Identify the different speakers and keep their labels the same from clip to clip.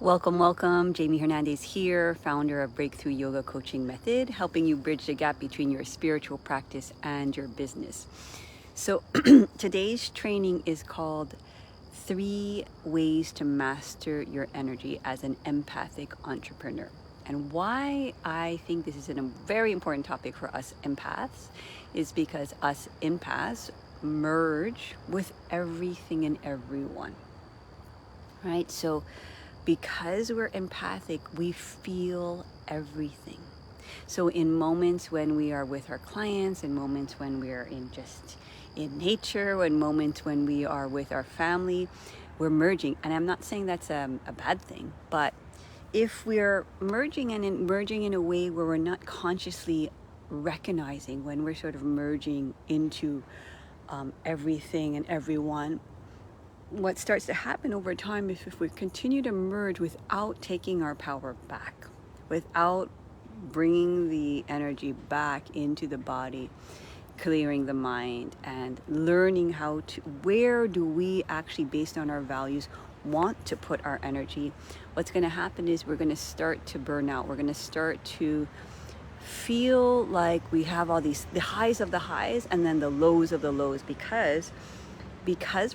Speaker 1: Welcome, welcome. Jamie Hernandez here, founder of Breakthrough Yoga Coaching Method, helping you bridge the gap between your spiritual practice and your business. So today's training is called 3 Ways to Master Your Energy as an Empathic Entrepreneur. And why I think this is a very important topic for us empaths is because us empaths merge with everything and everyone, right? So because we're empathic, we feel everything. So in moments when we are with our clients, in moments when we're in nature, in moments when we are with our family, we're merging. And I'm not saying that's a bad thing, but if we're merging in a way where we're not consciously recognizing when we're sort of merging into everything and everyone, what starts to happen over time is if we continue to merge without taking our power back, without bringing the energy back into the body, clearing the mind, and learning where do we actually, based on our values, want to put our energy, what's going to happen is we're going to start to burn out. We're going to start to feel like we have all the highs of the highs and then the lows of the lows, because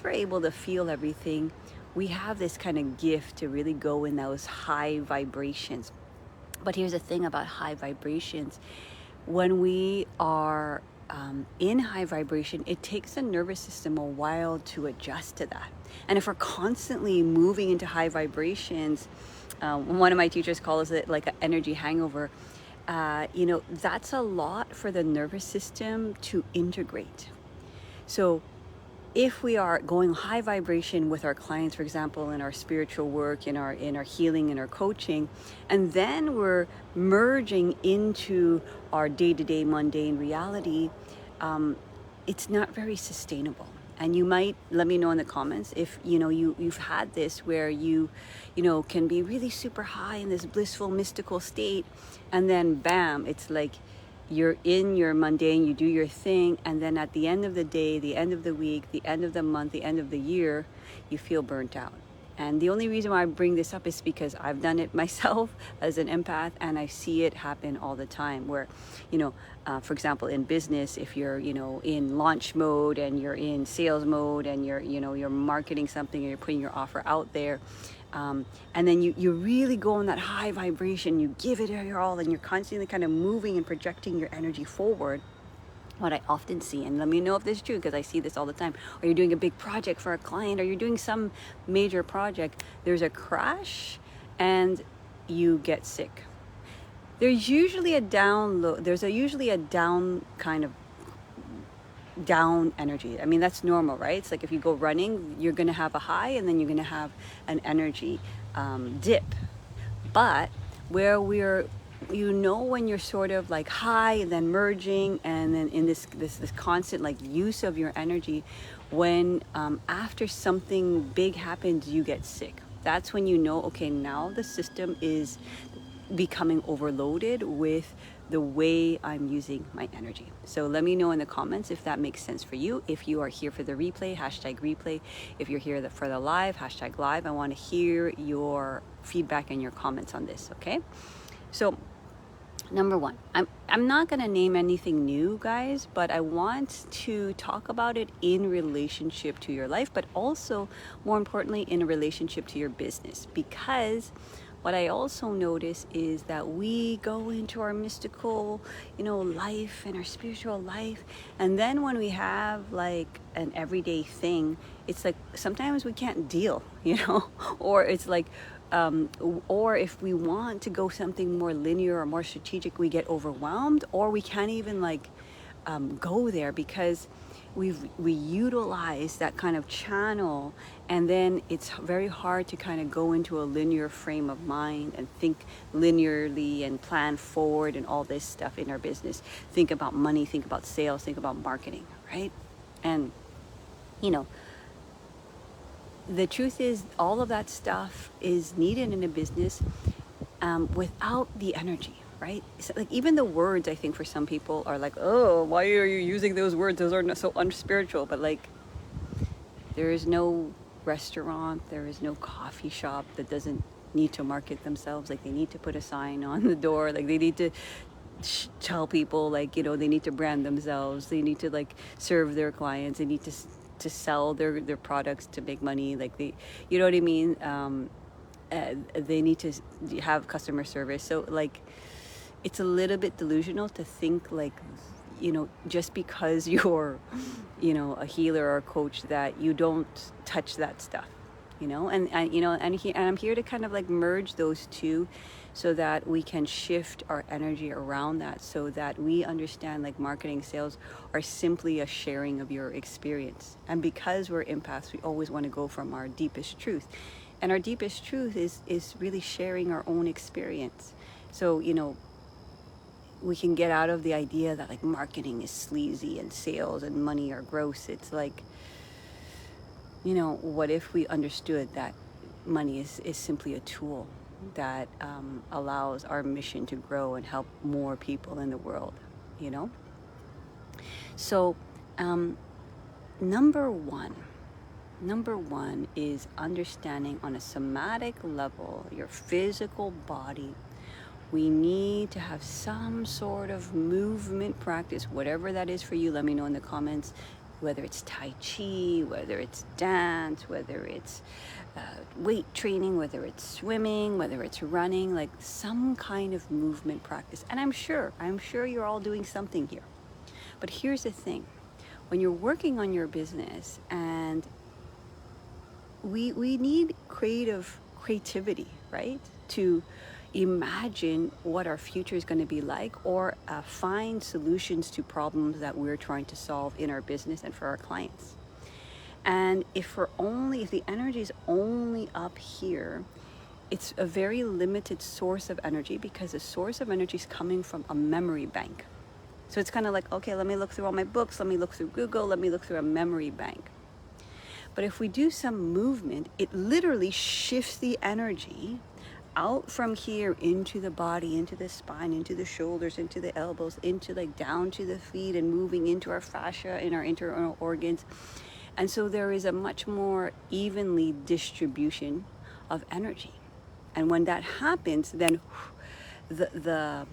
Speaker 1: we're able to feel everything. We have this kind of gift to really go in those high vibrations. But here's the thing about high vibrations. When we are in high vibration, it takes the nervous system a while to adjust to that. And if we're constantly moving into high vibrations, one of my teachers calls it like an energy hangover. That's a lot for the nervous system to integrate. So if we are going high vibration with our clients, for example, in our spiritual work, in our healing, in our coaching, and then we're merging into our day-to-day mundane reality, it's not very sustainable. And you might let me know in the comments if you've had this where you can be really super high in this blissful mystical state, and then bam, it's like you're in your mundane, you do your thing, and then at the end of the day, the end of the week, the end of the month, the end of the year, you feel burnt out. And the only reason why I bring this up is because I've done it myself as an empath, and I see it happen all the time where, for example, in business, if you're, in launch mode and you're in sales mode and you're marketing something and you're putting your offer out there, and then you really go in that high vibration, you give it your all, and you're constantly kind of moving and projecting your energy forward. What I often see, and let me know if this is true because I see this all the time, or you're doing a big project for a client, or you're doing some major project, there's a crash and you get sick. There's usually a down low, usually a down kind of down energy. I mean, that's normal, right? It's like if you go running, you're going to have a high and then you're going to have an energy dip. But where when you're sort of like high and then merging and then in this constant like use of your energy, when after something big happens, you get sick. That's when okay, now the system is becoming overloaded with the way I'm using my energy. So let me know in the comments if that makes sense for you. If you are here for the replay, #replay. If you're here for the live, #live. I want to hear your feedback and your comments on this, okay? So number one, I'm not going to name anything new, guys, but I want to talk about it in relationship to your life, but also more importantly in a relationship to your business, because what I also notice is that we go into our mystical, life and our spiritual life. And then when we have like an everyday thing, it's like sometimes we can't deal, or it's like, or if we want to go something more linear or more strategic, we get overwhelmed, or we can't even go there because we utilize that kind of channel, and then it's very hard to kind of go into a linear frame of mind and think linearly and plan forward and all this stuff in our business. Think about money, think about sales, think about marketing, right? And the truth is all of that stuff is needed in a business without the energy. Right? So, like, even the words, I think for some people are like, oh, why are you using those words? Those are not so unspiritual. But like, there is no restaurant, there is no coffee shop that doesn't need to market themselves. Like they need to put a sign on the door. Like they need to tell people, like, you know, they need to brand themselves. They need to like serve their clients. They need to sell their products to make money. Like they, you know what I mean? They need to have customer service. So like, it's a little bit delusional to think like, you know, just because you're, you know, a healer or a coach, that you don't touch that stuff, you know. And you know, and I'm here to kind of like merge those two, so that we can shift our energy around that, so that we understand like marketing, sales are simply a sharing of your experience. And because we're empaths, we always want to go from our deepest truth, and our deepest truth is really sharing our own experience. So, you know, we can get out of the idea that like marketing is sleazy and sales and money are gross. It's like, you know, what if we understood that money is simply a tool that allows our mission to grow and help more people in the world, you know? So number one is understanding on a somatic level, your physical body. We need to have some sort of movement practice, whatever that is for you. Let me know in the comments, whether it's Tai Chi, whether it's dance, whether it's weight training, whether it's swimming, whether it's running, like some kind of movement practice. And I'm sure you're all doing something here. But here's the thing, when you're working on your business, and we need creativity, right? To imagine what our future is going to be like, or find solutions to problems that we're trying to solve in our business and for our clients. And if the energy is only up here, it's a very limited source of energy, because the source of energy is coming from a memory bank. So it's kind of like, okay, let me look through all my books, let me look through Google, let me look through a memory bank. But if we do some movement, it literally shifts the energy out from here into the body, into the spine, into the shoulders, into the elbows, into like down to the feet, and moving into our fascia in our internal organs. And so there is a much more evenly distribution of energy. And when that happens, then the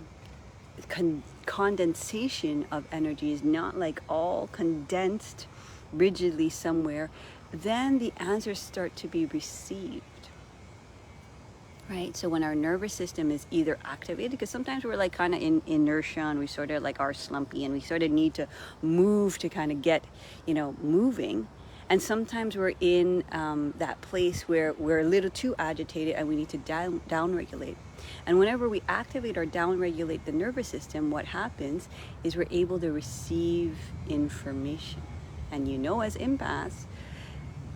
Speaker 1: condensation of energy is not like all condensed rigidly somewhere. Then the answers start to be received. Right? So when our nervous system is either activated, because sometimes we're like kind of in inertia, and we sort of like are slumpy, and we sort of need to move to kind of get, you know, moving. And sometimes we're in that place where we're a little too agitated, and we need to down regulate. And whenever we activate or down regulate the nervous system, what happens is we're able to receive information. And you know, as empaths,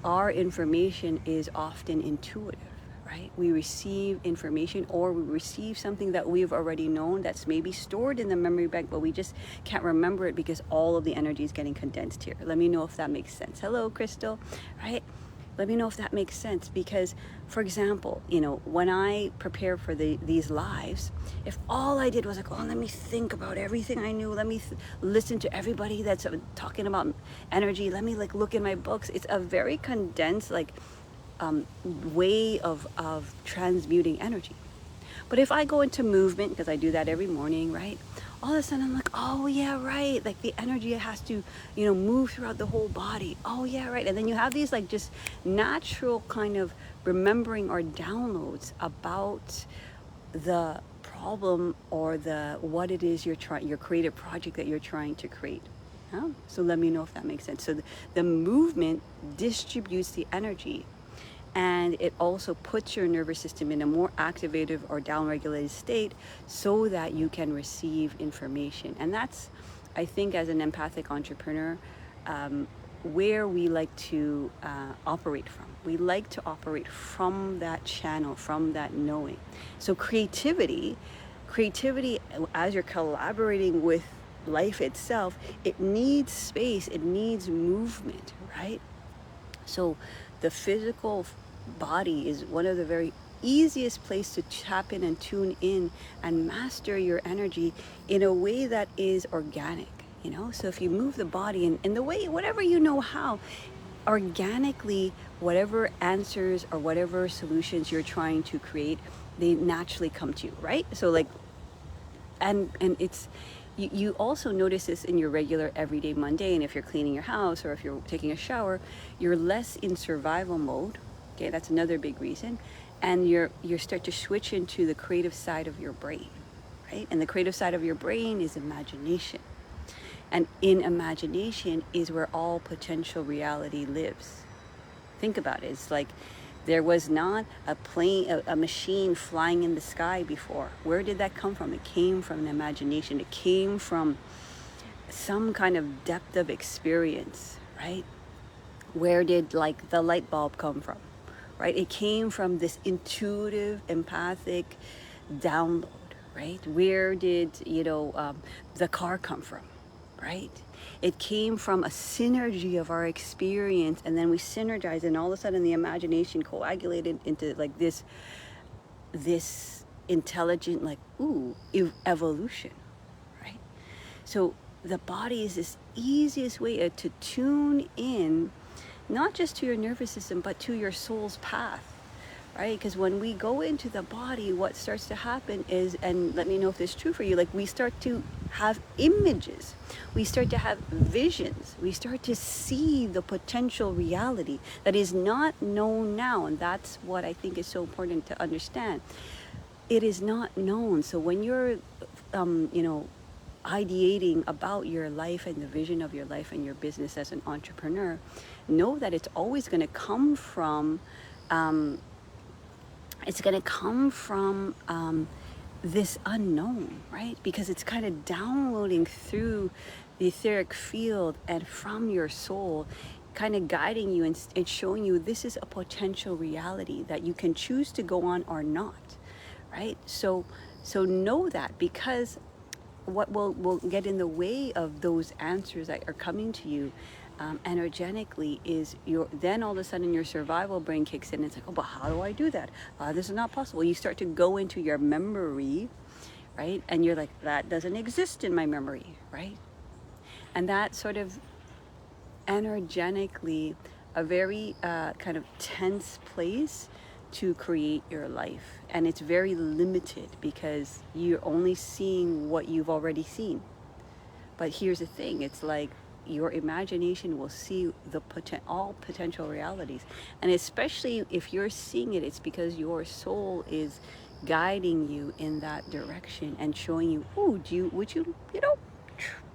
Speaker 1: our information is often intuitive. Right? We receive information, or we receive something that we've already known that's maybe stored in the memory bank, but we just can't remember it because all of the energy is getting condensed here. Let me know if that makes sense. Hello, Crystal, right? Let me know if that makes sense, because, for example, you know, when I prepare for these lives, if all I did was like, oh, let me think about everything I knew, let me listen to everybody that's talking about energy, let me like look in my books, it's a very condensed, like, way of transmuting energy. But if I go into movement, because I do that every morning, right, all of a sudden I'm like, oh yeah, right, like the energy has to, you know, move throughout the whole body. Oh yeah, right. And then you have these like just natural kind of remembering or downloads about the problem, or the what it is your creative project that you're trying to create. So let me know if that makes sense. So the movement distributes the energy, and it also puts your nervous system in a more activated or downregulated state, so that you can receive information. And that's, I think, as an empathic entrepreneur, where we like to operate from. We like to operate from that channel, from that knowing. So creativity, as you're collaborating with life itself, it needs space, it needs movement, right? So the physical body is one of the very easiest place to tap in and tune in and master your energy in a way that is organic, you know? So if you move the body in the way, whatever you know how, organically, whatever answers or whatever solutions you're trying to create, they naturally come to you, right? So like, and it's, you also notice this in your regular everyday mundane. If you're cleaning your house or if you're taking a shower, you're less in survival mode. Okay, that's another big reason. And you start to switch into the creative side of your brain, right? And the creative side of your brain is imagination. And in imagination is where all potential reality lives. Think about it. It's like there was not a plane, a machine flying in the sky before. Where did that come from? It came from an imagination. It came from some kind of depth of experience, right? Where did like the light bulb come from, right? It came from this intuitive, empathic download, right? Where did, the car come from, right? It came from a synergy of our experience, and then we synergized, and all of a sudden the imagination coagulated into like this intelligent, like, evolution, right? So the body is this easiest way to tune in, not just to your nervous system, but to your soul's path, right? Because when we go into the body, what starts to happen is, and let me know if this is true for you, like we start to have images, we start to have visions, we start to see the potential reality that is not known now. And that's what I think is so important to understand. It is not known. So when you're, ideating about your life and the vision of your life and your business as an entrepreneur, know that it's always going to come from, this unknown, right? Because it's kind of downloading through the etheric field and from your soul, kind of guiding you and showing you this is a potential reality that you can choose to go on or not, right? So know that, because what will get in the way of those answers that are coming to you energetically is then all of a sudden your survival brain kicks in. It's like, oh, but how do I do that? This is not possible. You start to go into your memory, right? And you're like, that doesn't exist in my memory, right? And that sort of energetically a very kind of tense place to create your life. And it's very limited because you're only seeing what you've already seen. But here's the thing, it's like your imagination will see all potential realities. And especially if you're seeing it, it's because your soul is guiding you in that direction and showing you, would you,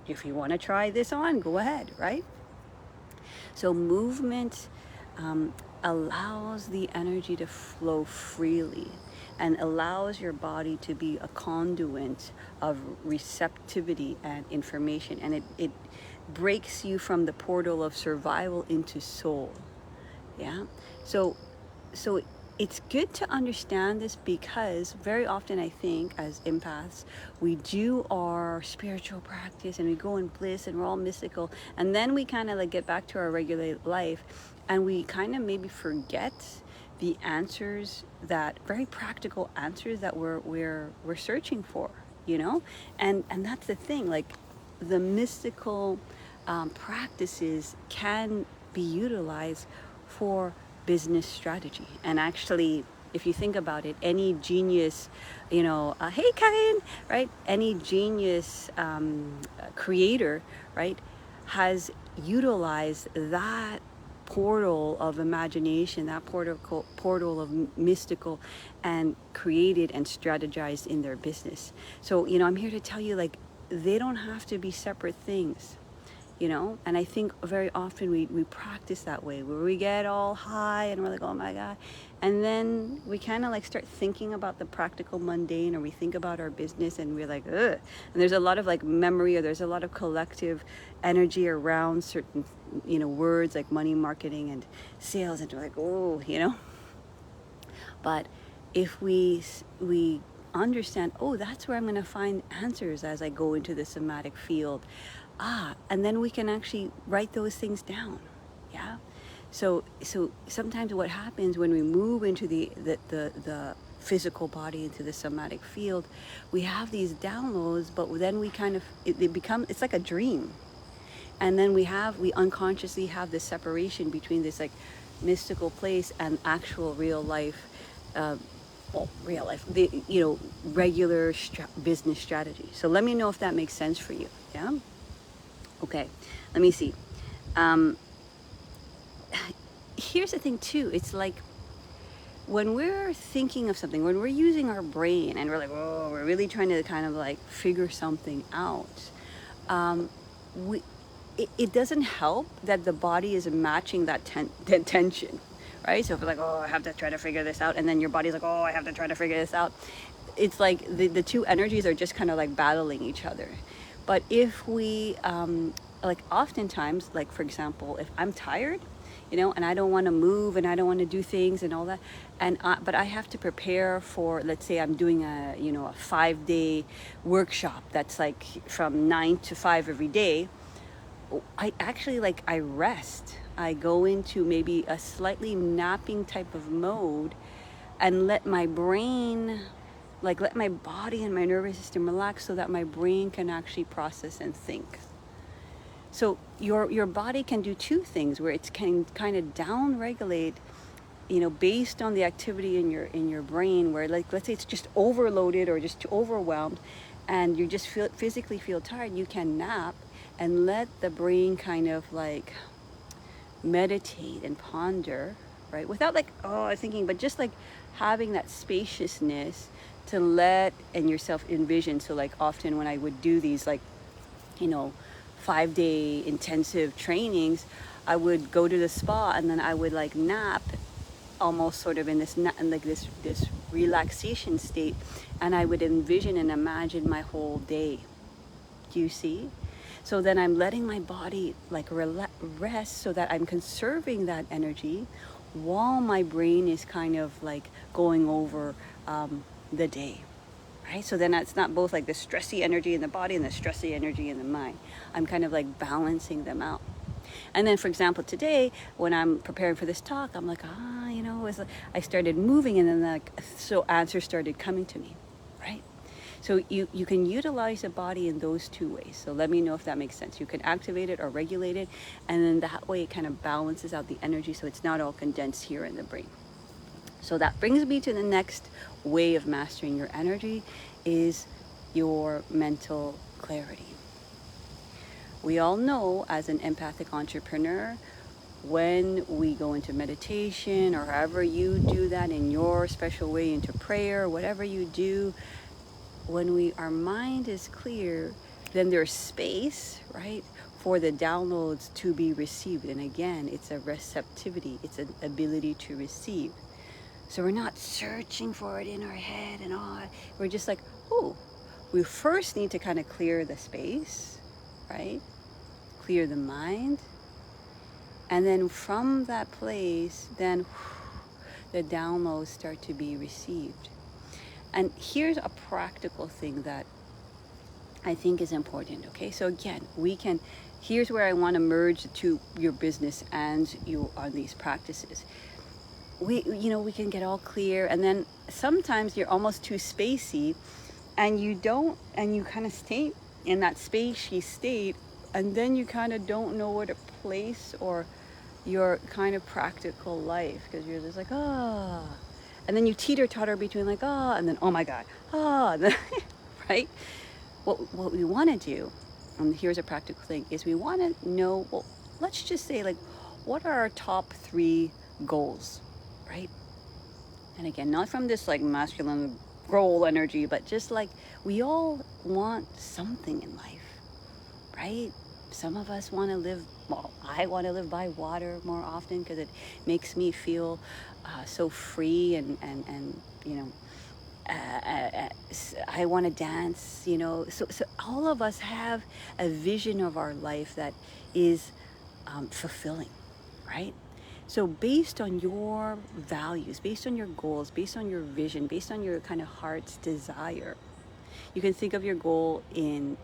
Speaker 1: if you want to try this on, go ahead, right? So movement allows the energy to flow freely and allows your body to be a conduit of receptivity and information. And it breaks you from the portal of survival into soul. Yeah. So it's good to understand this, because very often I think as empaths, we do our spiritual practice and we go in bliss and we're all mystical, and then we kind of like get back to our regular life and we kind of maybe forget the answers, that very practical answers that we're searching for, and that's the thing, like the mystical practices can be utilized for business strategy. And actually, if you think about it, any genius, hey Karen, right? Any genius creator, right, has utilized that portal of imagination, that portal of mystical, and created and strategized in their business. So, I'm here to tell you, like, they don't have to be separate things. And I think very often we practice that way, where we get all high and we're like, oh my God. And then we kind of like start thinking about the practical mundane, or we think about our business and we're like, ugh. And there's a lot of like memory, or there's a lot of collective energy around certain, words like money, marketing, and sales. And we're like, oh, But if we understand, that's where I'm going to find answers as I go into the somatic field. And then we can actually write those things down. Yeah. So sometimes what happens when we move into the physical body, into the somatic field, we have these downloads, but then we kind of, it's like a dream. And then we unconsciously have this separation between this like mystical place and actual real life, real life, the regular business strategy. So let me know if that makes sense for you. Yeah. Okay. Let me see. Here's the thing too. It's like when we're thinking of something, when we're using our brain and we're like, oh, we're really trying to kind of like figure something out. It doesn't help that the body is matching that tension, right? So if it's like, oh, I have to try to figure this out, and then your body's like, oh, I have to try to figure this out. It's like the two energies are just kind of like battling each other. But if we, like oftentimes, like for example, if I'm tired, and I don't want to move and I don't want to do things and all that, but I have to prepare for, let's say I'm doing a 5-day workshop that's like from 9 to 5 every day. I actually I rest. I go into maybe a slightly napping type of mode and let my brain, let my body and my nervous system relax so that my brain can actually process and think. So your body can do two things where it can kind of down regulate, based on the activity in your brain, where let's say it's just overloaded or just overwhelmed and you just physically feel tired, you can nap and let the brain kind of meditate and ponder, right? Without thinking, but just having that spaciousness to let and yourself envision. So often when I would do these 5-day intensive trainings, I would go to the spa and then I would nap, almost sort of in this this relaxation state, and I would envision and imagine my whole day. Do you see? So then I'm letting my body rest so that I'm conserving that energy while my brain is kind of going over the day, right? So then it's not both the stressy energy in the body and the stressy energy in the mind. I'm kind of balancing them out. And then, for example, today when I'm preparing for this talk, I'm I started moving, and then so answers started coming to me, right? So you can utilize the body in those two ways. So let me know if that makes sense. You can activate it or regulate it, and then that way it kind of balances out the energy so it's not all condensed here in the brain. So that brings me to the next way of mastering your energy, is your mental clarity. We all know, as an empathic entrepreneur, when we go into meditation or however you do that in your special way, into prayer, whatever you do, when our mind is clear, then there's space, right, for the downloads to be received. And again, it's a receptivity, it's an ability to receive. So we're not searching for it in our head and all. We're just we first need to kind of clear the space, right? Clear the mind. And then from that place, then the downloads start to be received. And here's a practical thing that I think is important, okay? So again, here's where I want to merge to your business and you on these practices. We can get all clear, and then sometimes you're almost too spacey and you kind of stay in that spacey state, and then you kind of don't know where to place or your kind of practical life, because you're just and then you teeter-totter between and then oh my god, and then, right? What we want to do, and here's a practical thing, is we want to know, well, let's just say what are our top 3 goals, right? And again, not from this masculine goal energy, but just we all want something in life, right? Some of us want to live, I want to live by water more often because it makes me feel so free, and I want to dance, so all of us have a vision of our life that is fulfilling, right? So based on your values, based on your goals, based on your vision, based on your kind of heart's desire, you can think of your goal in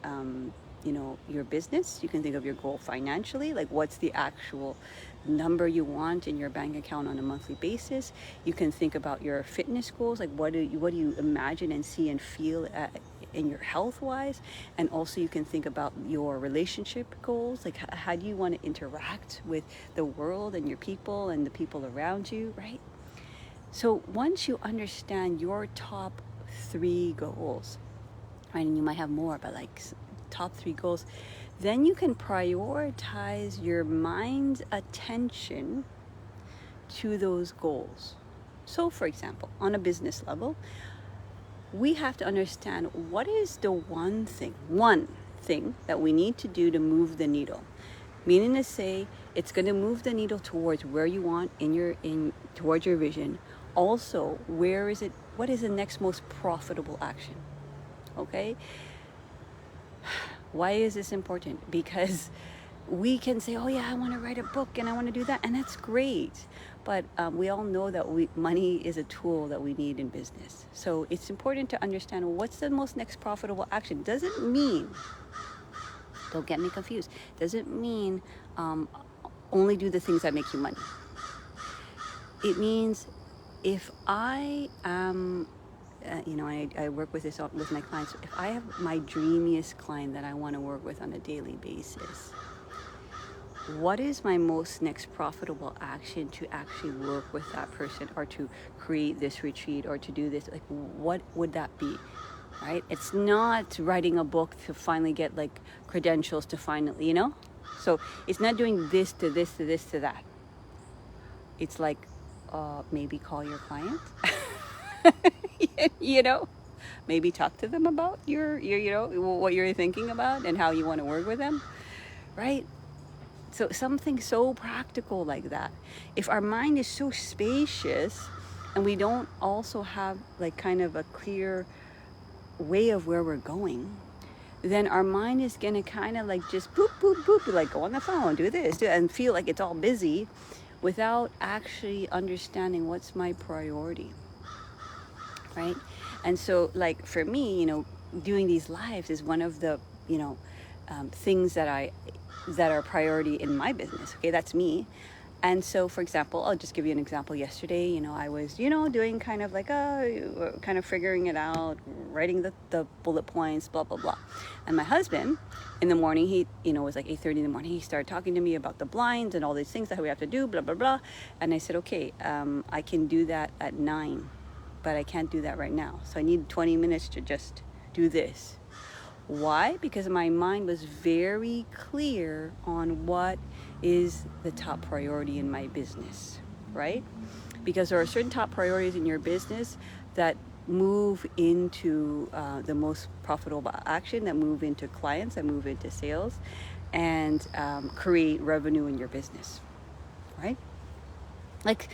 Speaker 1: your business. You can think of your goal financially, what's the actual number you want in your bank account on a monthly basis. You can think about your fitness goals, what do you imagine and see and feel in your health wise, and also you can think about your relationship goals, like how do you want to interact with the world and your people and the people around you, right? So once you understand your top 3 goals, right, and you might have more, but like top 3 goals, then you can prioritize your mind's attention to those goals. So for example, on a business level, we have to understand what is the one thing that we need to do to move the needle. Meaning to say, it's going to move the needle towards where you want towards your vision. Also, what is the next most profitable action? Okay? Why is this important? Because we can say, oh yeah, I want to write a book and I want to do that, and that's great. But we all know that money is a tool that we need in business. So it's important to understand what's the most next profitable action. Doesn't mean, don't get me confused, doesn't mean only do the things that make you money. It means if I am, I work with this with my clients. If I have my dreamiest client that I want to work with on a daily basis, what is my most next profitable action to actually work with that person, or to create this retreat, or to do this? Like, what would that be, right? It's not writing a book to finally get like credentials to finally, So it's not doing this to this to this to that. It's like, maybe call your client, maybe talk to them about your, what you're thinking about and how you want to work with them, right? So something so practical like that. If our mind is so spacious and we don't also have like kind of a clear way of where we're going, then our mind is going to kind of like just boop, boop, boop, like go on the phone, do this, and feel like it's all busy without actually understanding what's my priority, right? And so like for me, doing these lives is one of the, things that are priority in my business. Okay, that's me. And so, for example, I'll just give you an example. Yesterday, I was, doing kind of like kind of figuring it out, writing the bullet points, blah blah blah. And my husband, in the morning, he, it was like 8:30 in the morning. He started talking to me about the blinds and all these things that we have to do, blah blah blah. And I said, okay, I can do that at 9, but I can't do that right now. So I need 20 minutes to just do this. Why? Because my mind was very clear on what is the top priority in my business, right? Because there are certain top priorities in your business that move into the most profitable action, that move into clients, that move into sales, and create revenue in your business, right? Like,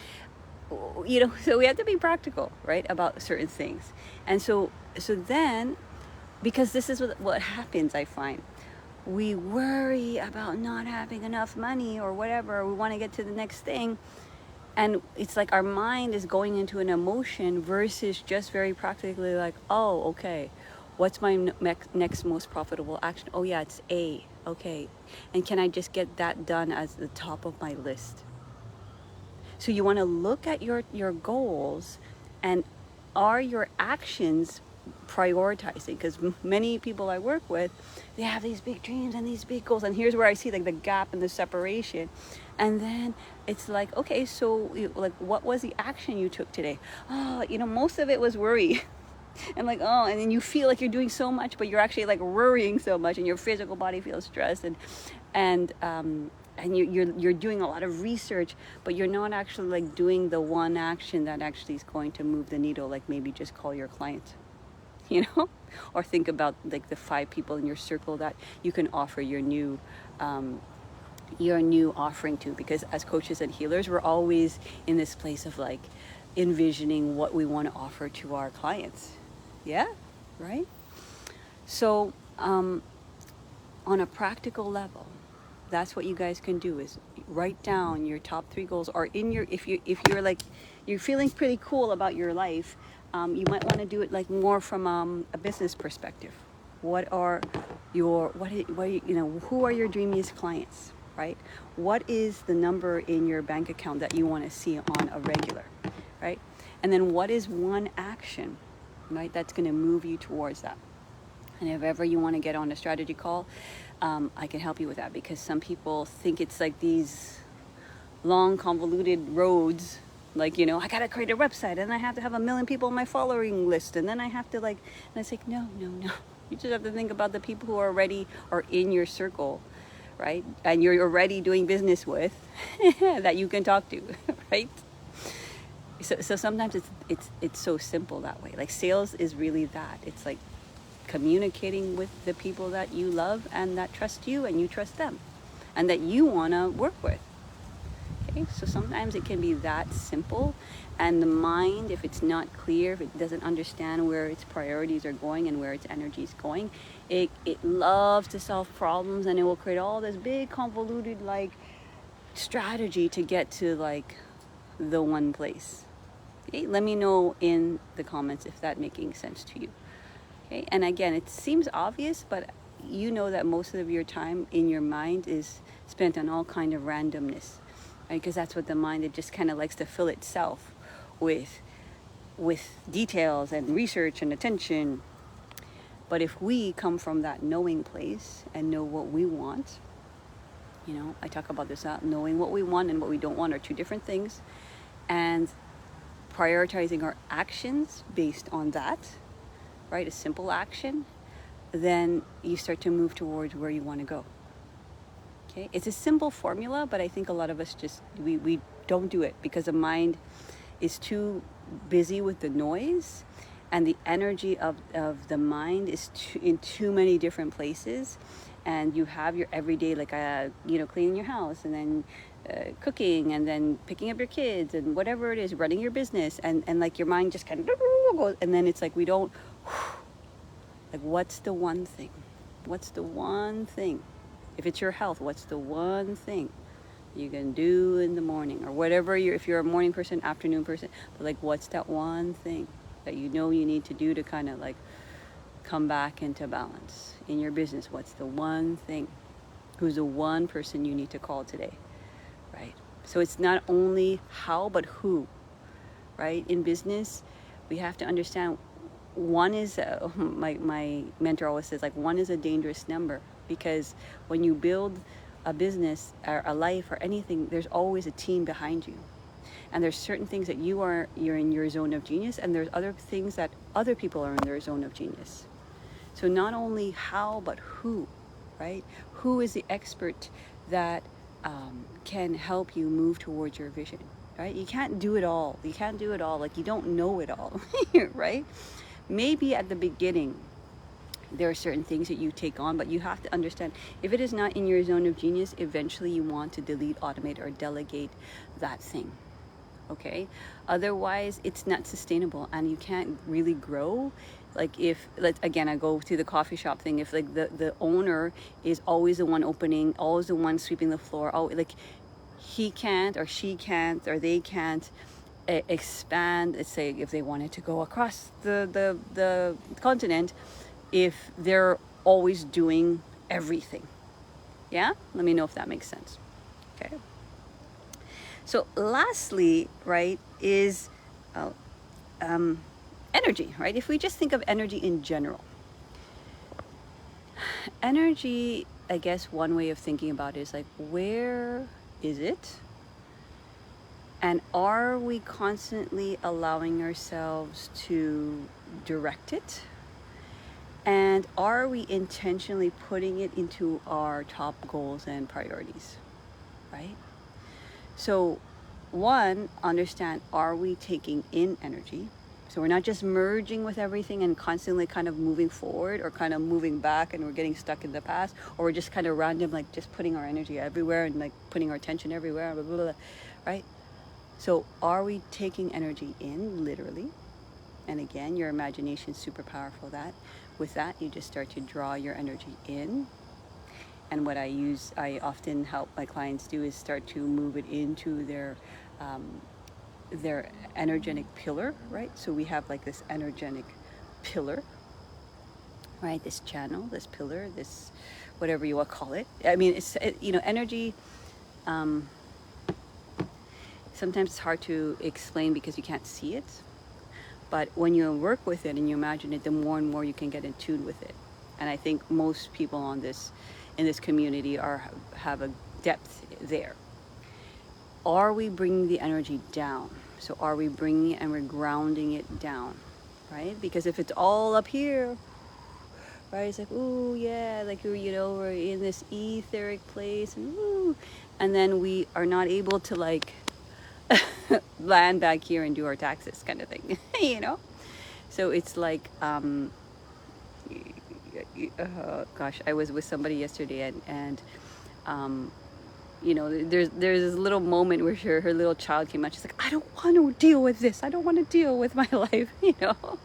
Speaker 1: so we have to be practical, right, about certain things. And so then, because this is what happens, I find. We worry about not having enough money or whatever. We want to get to the next thing. And it's like our mind is going into an emotion versus just very practically like, oh, okay, what's my next most profitable action? Oh, yeah, it's A. Okay. And can I just get that done as the top of my list? So you want to look at your goals, and are your actions prioritizing? Because many people I work with, they have these big dreams and these big goals, and here's where I see like the gap and the separation. And then it's like, okay, so like, what was the action you took today? Oh, most of it was worry. And like, oh, and then you feel like you're doing so much, but you're actually like worrying so much, and your physical body feels stressed, and you're doing a lot of research, but you're not actually like doing the one action that actually is going to move the needle. Like maybe just call your client, or think about like the 5 people in your circle that you can offer your new offering to. Because as coaches and healers, we're always in this place of like envisioning what we want to offer to our clients. Yeah, right? So on a practical level, that's what you guys can do, is write down your top 3 goals, or if you're like, you're feeling pretty cool about your life, you might want to do it like more from a business perspective. Who are your dreamiest clients, right? What is the number in your bank account that you want to see on a regular, right? And then what is one action, right, that's going to move you towards that? And if ever you want to get on a strategy call, I can help you with that, because some people think it's like these long convoluted roads, like, you know, I gotta create a website and I have to have 1 million people on my following list, and then I have to like, and it's like, no, you just have to think about the people who are already are in your circle, right? And you're already doing business with that you can talk to, right? So sometimes it's so simple that way. Like sales is really that. It's like communicating with the people that you love and that trust you and you trust them and that you want to work with. Okay, so sometimes it can be that simple, and the mind, if it's not clear, if it doesn't understand where its priorities are going and where its energy is going, it loves to solve problems, and it will create all this big convoluted like strategy to get to like the one place. Okay, let me know in the comments if that's making sense to you. Okay, and again, it seems obvious, but you know that most of your time in your mind is spent on all kind of randomness, right? Because that's what the mind, it just kind of likes to fill itself with details and research and attention. But if we come from that knowing place and know what we want, you know, I talk about this, knowing what we want and what we don't want are two different things, and prioritizing our actions based on that, right? A simple action, then you start to move towards where you want to go. Okay, it's a simple formula, but I think a lot of us just we don't do it because the mind is too busy with the noise, and the energy of the mind is in too many different places. And you have your everyday, like you know, cleaning your house, and then cooking, and then picking up your kids, and whatever it is, running your business, and like your mind just kind of goes, and then it's like we don't like, what's the one thing? What's the one thing? If it's your health, what's the one thing you can do in the morning, or whatever if you're a morning person, afternoon person, but like, what's that one thing that you know you need to do to kind of like come back into balance in your business? What's the one thing? Who's the one person you need to call today, right? So it's not only how, but who, right? In business, we have to understand one is, my mentor always says, like, one is a dangerous number, because when you build a business or a life or anything, there's always a team behind you. And there's certain things that you're in your zone of genius, and there's other things that other people are in their zone of genius. So not only how, but who, right? Who is the expert that can help you move towards your vision, right? You can't do it all. You can't do it all. Like, you don't know it all, right? Maybe at the beginning, there are certain things that you take on, but you have to understand, if it is not in your zone of genius, eventually you want to delete, automate, or delegate that thing. Okay, otherwise it's not sustainable, and you can't really grow. Like, if, again, I go to the coffee shop thing, if like the owner is always the one opening, always the one sweeping the floor, like, he can't, or she can't, or they can't expand. Let's say if they wanted to go across the continent, if they're always doing everything. Yeah, let me know if that makes sense. Okay. So lastly, right, is energy, right? If we just think of energy in general, energy, I guess one way of thinking about it is like, where is it? And are we constantly allowing ourselves to direct it? And are we intentionally putting it into our top goals and priorities, right? So one, understand, are we taking in energy? So we're not just merging with everything and constantly kind of moving forward, or kind of moving back and we're getting stuck in the past, or we're just kind of random, like just putting our energy everywhere and like putting our attention everywhere, blah, blah, blah, right? So are we taking energy in, literally? And again, your imagination is super powerful. That with that, you just start to draw your energy in. And what I often help my clients do is start to move it into their energetic pillar, right? So we have like this energetic pillar, right? This channel, this pillar, this whatever you want to call it. I mean, you know, energy. Sometimes it's hard to explain because you can't see it. But when you work with it and you imagine it, the more and more you can get in tune with it. And I think most people in this community have a depth there. Are we bringing the energy down? So are we bringing it and we're grounding it down, right? Because if it's all up here, right, it's like, ooh, yeah, like, you know, we're in this etheric place, and ooh, and then we are not able to like land back here and do our taxes, kind of thing, you know. So it's like, gosh, I was with somebody yesterday, and you know, there's this little moment where her little child came out. She's like, I don't want to deal with this. I don't want to deal with my life, you know.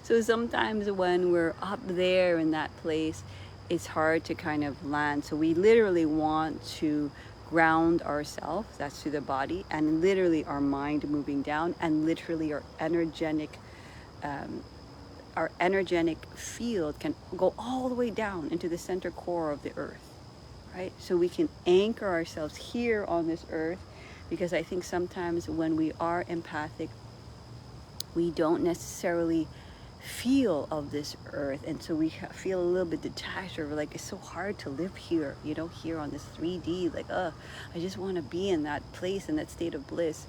Speaker 1: So sometimes when we're up there in that place, it's hard to kind of land. So we literally want to ground ourselves, that's through the body, and literally our mind moving down, and literally our energetic field can go all the way down into the center core of the earth, right? So we can anchor ourselves here on this earth, because I think sometimes when we are empathic, we don't necessarily feel of this earth, and so we feel a little bit detached, or like it's so hard to live here, you know, here on this 3D, like, I just want to be in that place, in that state of bliss.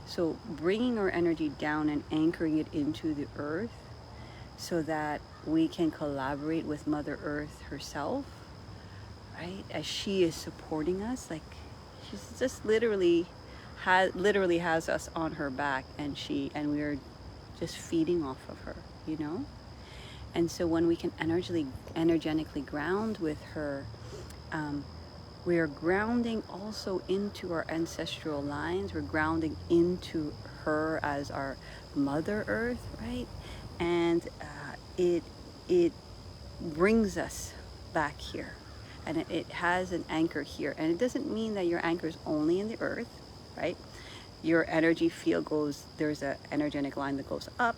Speaker 1: So bringing our energy down and anchoring it into the earth, so that we can collaborate with Mother Earth herself, right, as she is supporting us. Like, she's just literally has us on her back, and we're just feeding off of her, you know. And so when we can energetically ground with her, we are grounding also into our ancestral lines. We're grounding into her as our Mother Earth, right? And it brings us back here, and it has an anchor here. And it doesn't mean that your anchor is only in the earth, right? Your energy field there's an energetic line that goes up,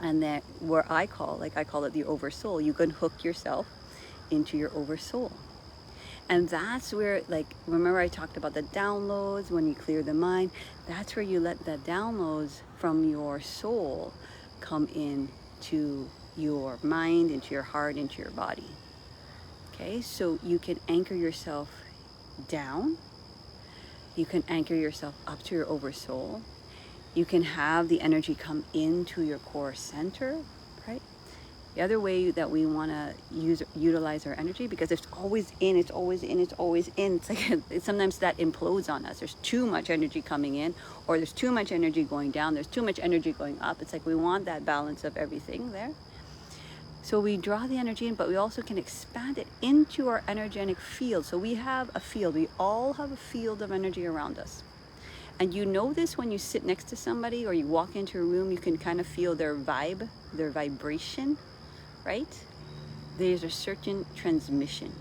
Speaker 1: and then where I call it the oversoul. You can hook yourself into your oversoul. And that's where, like, remember I talked about the downloads, when you clear the mind, that's where you let the downloads from your soul come in to your mind, into your heart, into your body. Okay, so you can anchor yourself down. You can anchor yourself up to your oversoul. You can have the energy come into your core center, right? The other way that we want to utilize our energy, because it's always in, it's like sometimes that implodes on us. There's too much energy coming in, or there's too much energy going down, there's too much energy going up. It's like we want that balance of everything there. So we draw the energy in, but we also can expand it into our energetic field. So we have a field, we all have a field of energy around us. And you know this when you sit next to somebody, or you walk into a room, you can kind of feel their vibe, their vibration, right? There's a certain transmission.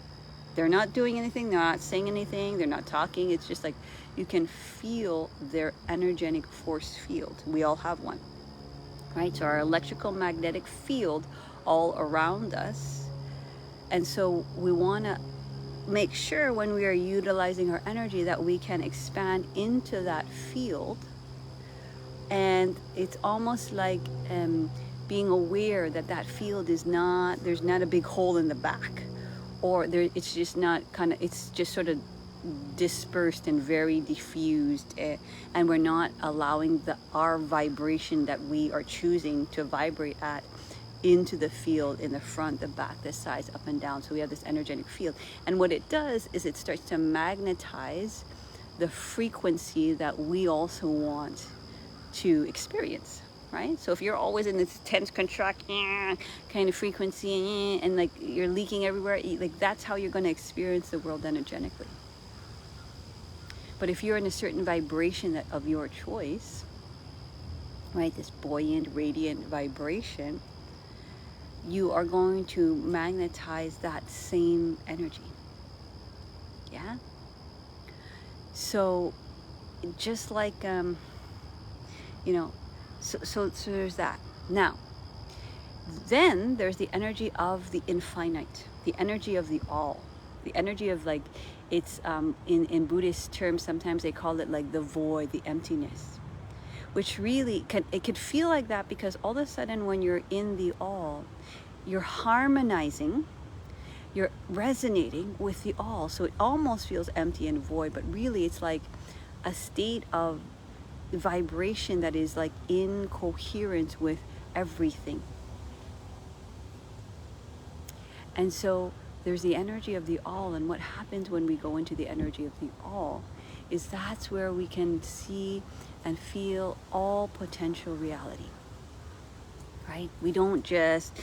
Speaker 1: They're not doing anything, they're not saying anything, they're not talking. It's just like you can feel their energetic force field. We all have one, right? So our electrical magnetic field all around us. And so we want to make sure when we are utilizing our energy that we can expand into that field. And it's almost like being aware that that field is not, there's not a big hole in the back, or there, it's just not kind of, it's just sort of dispersed and very diffused, and we're not allowing our vibration that we are choosing to vibrate at into the field, in the front, the back, the sides, up and down. So we have this energetic field, and what it does is it starts to magnetize the frequency that we also want to experience, right? So if you're always in this tense, contract kind of frequency, and like you're leaking everywhere, like that's how you're going to experience the world energetically. But if you're in a certain vibration of your choice, right, this buoyant, radiant vibration, you are going to magnetize that same energy. Yeah? So just like, you know, so there's that. Now, then there's the energy of the infinite, the energy of the all, the energy of, like, it's in Buddhist terms, sometimes they call it like the void, the emptiness, which really it could feel like that, because all of a sudden when you're in the all, you're harmonizing, you're resonating with the all. So it almost feels empty and void, but really it's like a state of vibration that is like in coherence with everything. And so there's the energy of the all, and what happens when we go into the energy of the all is that's where we can see and feel all potential reality, right? We don't just,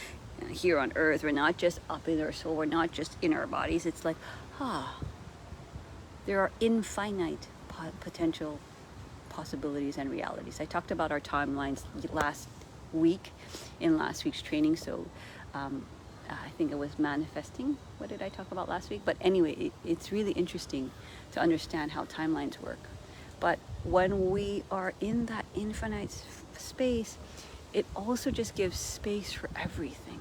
Speaker 1: here on earth, we're not just up in our soul, we're not just in our bodies. It's like, there are infinite potential possibilities and realities. I talked about our timelines last week in last week's training. So I think it was manifesting. What did I talk about last week? But anyway, it's really interesting to understand how timelines work. But when we are in that infinite space, it also just gives space for everything,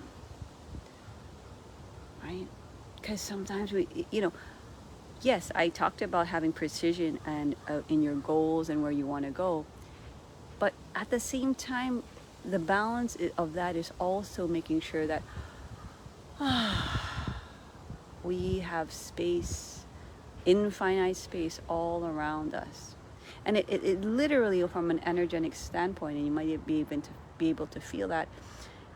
Speaker 1: right? Because sometimes we, yes, I talked about having precision and in your goals and where you want to go. But at the same time, the balance of that is also making sure that we have space, infinite space all around us. And it literally, from an energetic standpoint, and you might be able to feel that,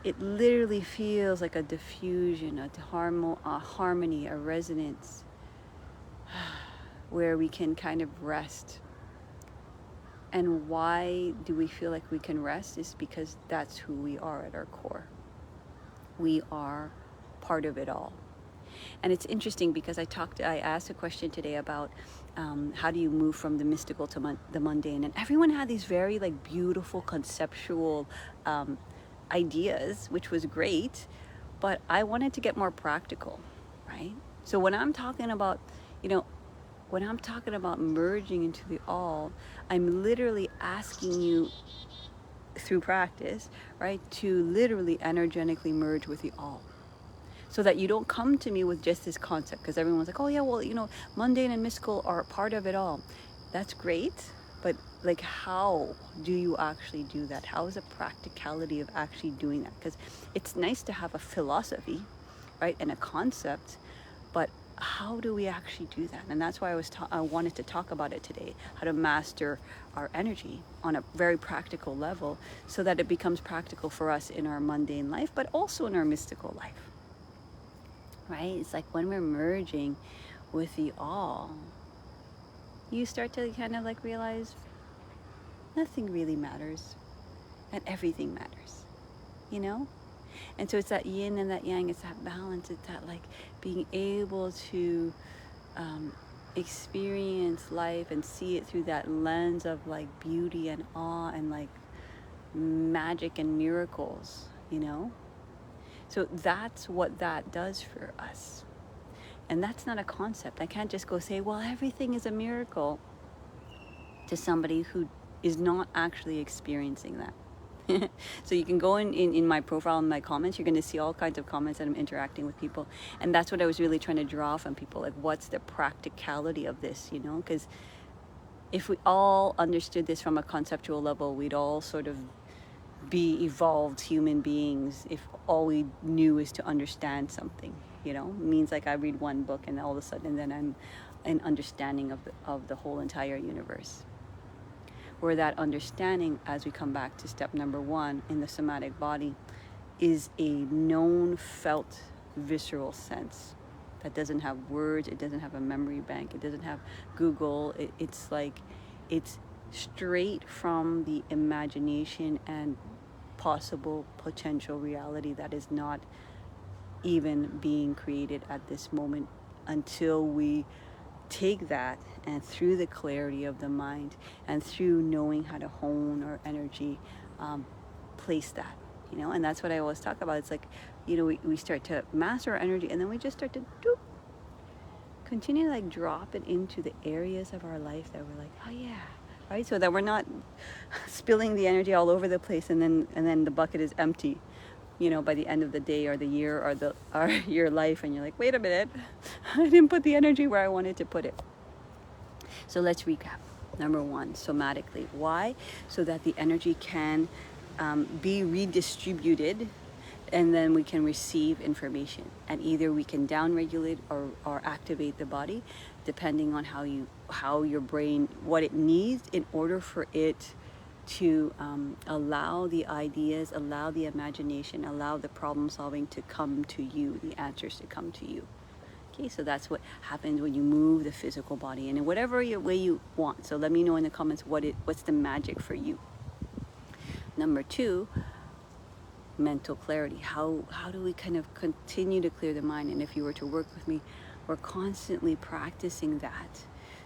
Speaker 1: it literally feels like a diffusion, a harmony, a resonance, where we can kind of rest. And why do we feel like we can rest? Is because that's who we are at our core. We are part of it all. And it's interesting because I asked a question today about how do you move from the mystical to the mundane, and everyone had these very like beautiful conceptual ideas, which was great, but I wanted to get more practical, right? So when I'm talking about, when I'm talking about merging into the all, I'm literally asking you through practice, right, to literally energetically merge with the all. So that you don't come to me with just this concept, because everyone's like, oh yeah, well, mundane and mystical are part of it all. That's great, but like, how do you actually do that? How is the practicality of actually doing that? Because it's nice to have a philosophy, right, and a concept, but how do we actually do that? And that's why I wanted to talk about it today, how to master our energy on a very practical level, so that it becomes practical for us in our mundane life, but also in our mystical life. Right? It's like when we're merging with the all, you start to kind of like realize nothing really matters and everything matters, And so it's that yin and that yang, it's that balance, it's that like being able to experience life and see it through that lens of like beauty and awe and like magic and miracles, So that's what that does for us. And that's not a concept. I can't just go say, well, everything is a miracle to somebody who is not actually experiencing that. So you can go in my profile, in my comments, you're going to see all kinds of comments that I'm interacting with people. And that's what I was really trying to draw from people. Like, what's the practicality of this, Because if we all understood this from a conceptual level, we'd all sort of be evolved human beings if all we knew is to understand something. It means like I read one book and all of a sudden then I'm an understanding of the whole entire universe. Where that understanding, as we come back to step number 1 in the somatic body, is a known, felt, visceral sense that doesn't have words, it doesn't have a memory bank, it doesn't have Google. It's like, it's straight from the imagination and possible potential reality that is not even being created at this moment, until we take that and through the clarity of the mind and through knowing how to hone our energy, place that, and that's what I always talk about. It's like, we start to master our energy, and then we just start to continue to like drop it into the areas of our life that we're like, oh yeah, right? So that we're not spilling the energy all over the place, and then the bucket is empty, by the end of the day or the year or your life, and you're like, wait a minute, I didn't put the energy where I wanted to put it. So let's recap. Number 1, somatically. Why? So that the energy can be redistributed and then we can receive information, and either we can down regulate or activate the body, depending on how your brain, what it needs in order for it to allow the ideas, allow the imagination, allow the problem solving to come to you, the answers to come to you. Okay, so that's what happens when you move the physical body in whatever way you want. So let me know in the comments what's the magic for you. Number 2, mental clarity. How do we kind of continue to clear the mind? And if you were to work with me, we're constantly practicing that,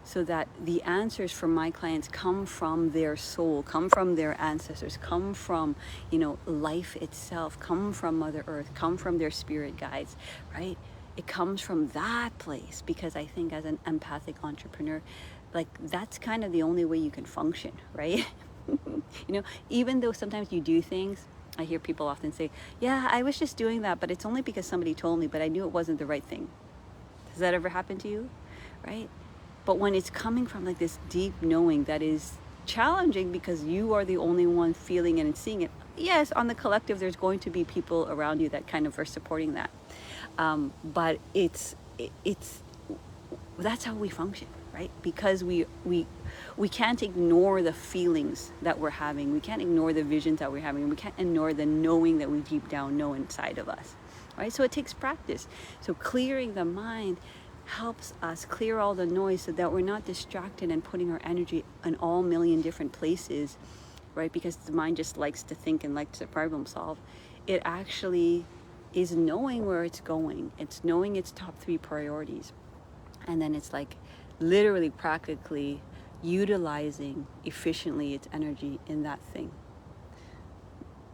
Speaker 1: so that the answers from my clients come from their soul, come from their ancestors, come from, life itself, come from Mother Earth, come from their spirit guides, right? It comes from that place, because I think as an empathic entrepreneur, like, that's kind of the only way you can function, right? Even though sometimes you do things, I hear people often say, yeah, I was just doing that, but it's only because somebody told me, but I knew it wasn't the right thing. Does that ever happen to you? Right? But when it's coming from like this deep knowing that is challenging because you are the only one feeling it and seeing it. Yes, on the collective, there's going to be people around you that kind of are supporting that. But it's that's how we function, right? Because we can't ignore the feelings that we're having. We can't ignore the visions that we're having. We can't ignore the knowing that we deep down know inside of us, right? So it takes practice. So clearing the mind helps us clear all the noise so that we're not distracted and putting our energy in all million different places, right? Because the mind just likes to think and likes to problem solve. It actually is knowing where it's going. It's knowing its top 3 priorities. And then it's like literally practically utilizing efficiently its energy in that thing.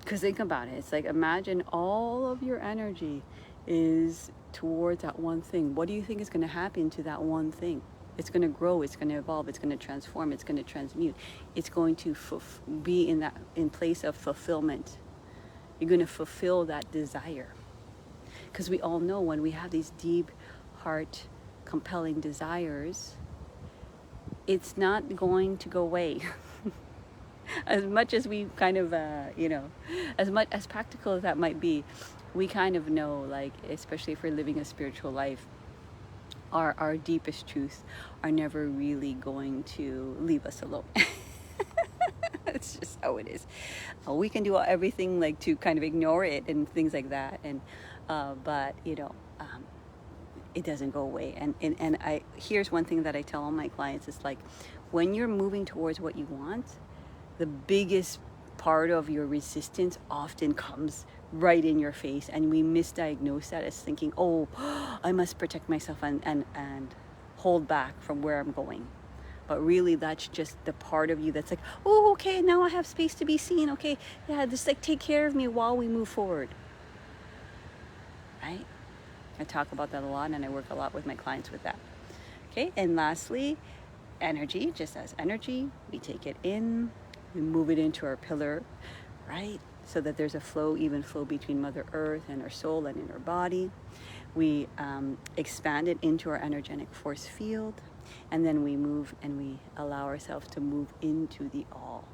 Speaker 1: Because think about it. It's like, imagine all of your energy is towards that one thing. What do you think is going to happen to that one thing? It's going to grow, it's going to evolve, it's going to transform, it's going to transmute. It's going to be in place of fulfillment. You're going to fulfill that desire. Because we all know when we have these deep heart compelling desires, it's not going to go away. As much as we kind of, as practical as that might be, we kind of know, like, especially if we're living a spiritual life, our deepest truths are never really going to leave us alone. It's just how it is. We can do everything like to kind of ignore it and things like that, and but it doesn't go away. And here's one thing that I tell all my clients: it's like, when you're moving towards what you want, the biggest part of your resistance often comes right in your face, and we misdiagnose that as thinking, oh, I must protect myself and hold back from where I'm going. But really, that's just the part of you that's like, oh, okay, now I have space to be seen. Okay, yeah, just like take care of me while we move forward, right? I talk about that a lot, and I work a lot with my clients with that. Okay, and lastly, energy. Just as energy, we take it in, we move it into our pillar, right? So that there's a flow, even flow between Mother Earth and our soul and in our body. We expand it into our energetic force field, and then we move and we allow ourselves to move into the all,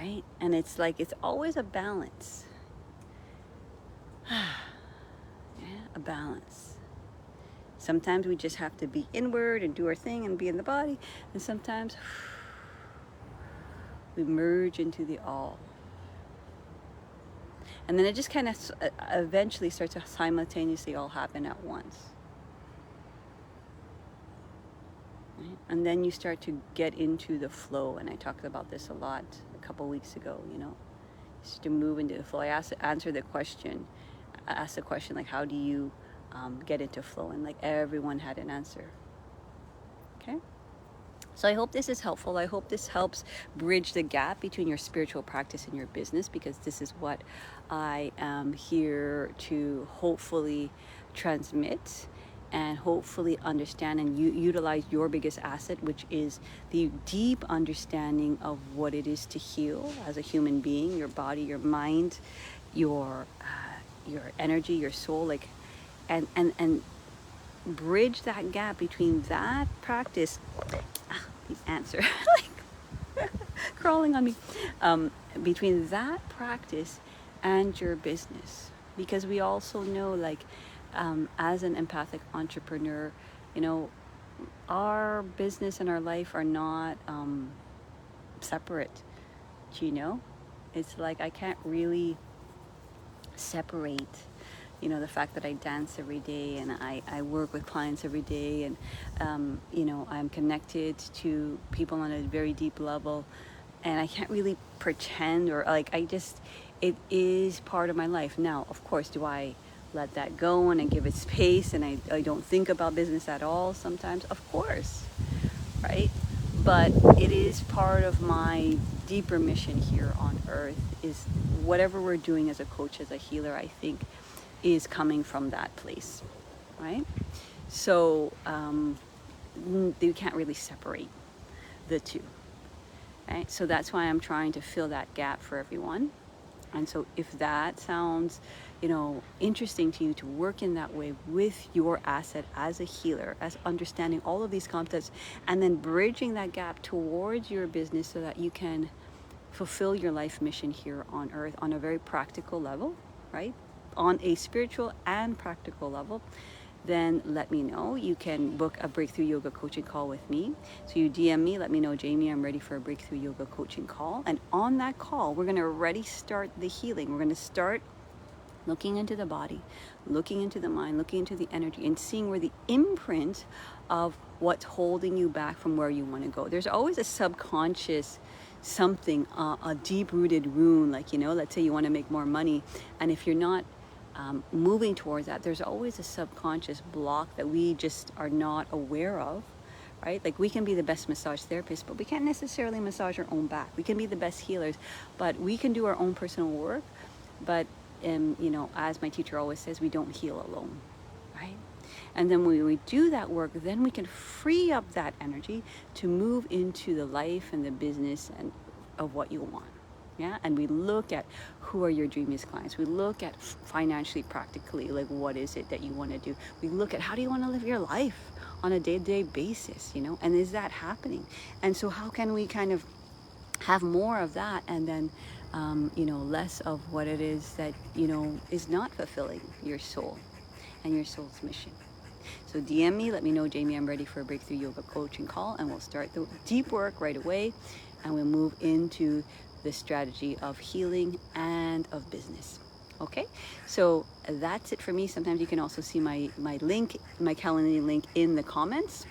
Speaker 1: right? And it's like, it's always a balance. Yeah, a balance. Sometimes we just have to be inward and do our thing and be in the body, and sometimes we merge into the all. And then it just kind of eventually starts to simultaneously all happen at once. Right? And then you start to get into the flow, and I talked about this a lot a couple weeks ago, just to move into the flow. I asked the question like, how do you get into flow? And like, everyone had an answer. Okay? So I hope this is helpful. I hope this helps bridge the gap between your spiritual practice and your business, because this is what I am here to hopefully transmit and hopefully understand and utilize your biggest asset, which is the deep understanding of what it is to heal as a human being, your body, your mind, your energy, your soul, like, and bridge that gap between that practice. The answer, like crawling on me, between that practice and your business. Because we also know, like, as an empathic entrepreneur, you know, our business and our life are not separate. Do you know? It's like I can't really separate, you know, the fact that I dance every day and I work with clients every day, and you know, I'm connected to people on a very deep level, and I can't really pretend, or like, it is part of my life. Now, of course, do I let that go and I give it space and I don't think about business at all sometimes? Of course, right? But it is part of my deeper mission here on earth, is whatever we're doing as a coach, as a healer, I think is coming from that place, right? So you can't really separate the two, right? So that's why I'm trying to fill that gap for everyone. And so if that sounds, you know, interesting to you, to work in that way with your asset as a healer, as understanding all of these concepts, and then bridging that gap towards your business so that you can fulfill your life mission here on earth on a very practical level, right? On a spiritual and practical level, then let me know. You can book a breakthrough yoga coaching call with me. So you DM me, let me know, Jamie, I'm ready for a breakthrough yoga coaching call. And on that call, we're going to already start the healing. We're going to start looking into the body, looking into the mind, looking into the energy, and seeing where the imprint of what's holding you back from where you want to go. There's always a subconscious something, a deep-rooted wound, like, you know, let's say you want to make more money, and if you're not moving towards that, there's always a subconscious block that we just are not aware of, right? Like, we can be the best massage therapists, but we can't necessarily massage our own back. We can be the best healers, but we can do our own personal work. But you know, as my teacher always says, we don't heal alone, right? And then when we do that work, then we can free up that energy to move into the life and the business and of what you want. Yeah, and we look at who are your dreamiest clients. We look at financially, practically, like, what is it that you want to do. We look at how do you want to live your life on a day-to-day basis, you know, and is that happening? And so how can we kind of have more of that, and then you know, less of what it is that, you know, is not fulfilling your soul and your soul's mission. So DM me, let me know, Jamie, I'm ready for a breakthrough yoga coaching call, and we'll start the deep work right away, and we'll move into the strategy of healing and of business. Okay, so that's it for me. Sometimes you can also see my link, my Calendly link in the comments.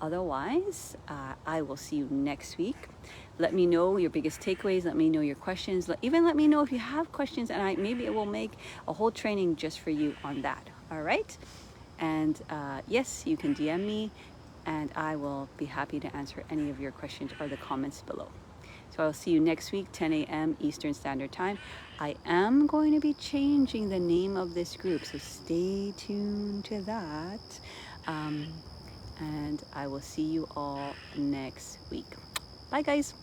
Speaker 1: Otherwise, I will see you next week. Let me know your biggest takeaways. Let me know your questions. Even let me know if you have questions, and maybe I will make a whole training just for you on that. All right? And yes, you can DM me, and I will be happy to answer any of your questions or the comments below. So I'll see you next week, 10 a.m. Eastern Standard Time. I am going to be changing the name of this group, so stay tuned to that. And I will see you all next week. Bye, guys.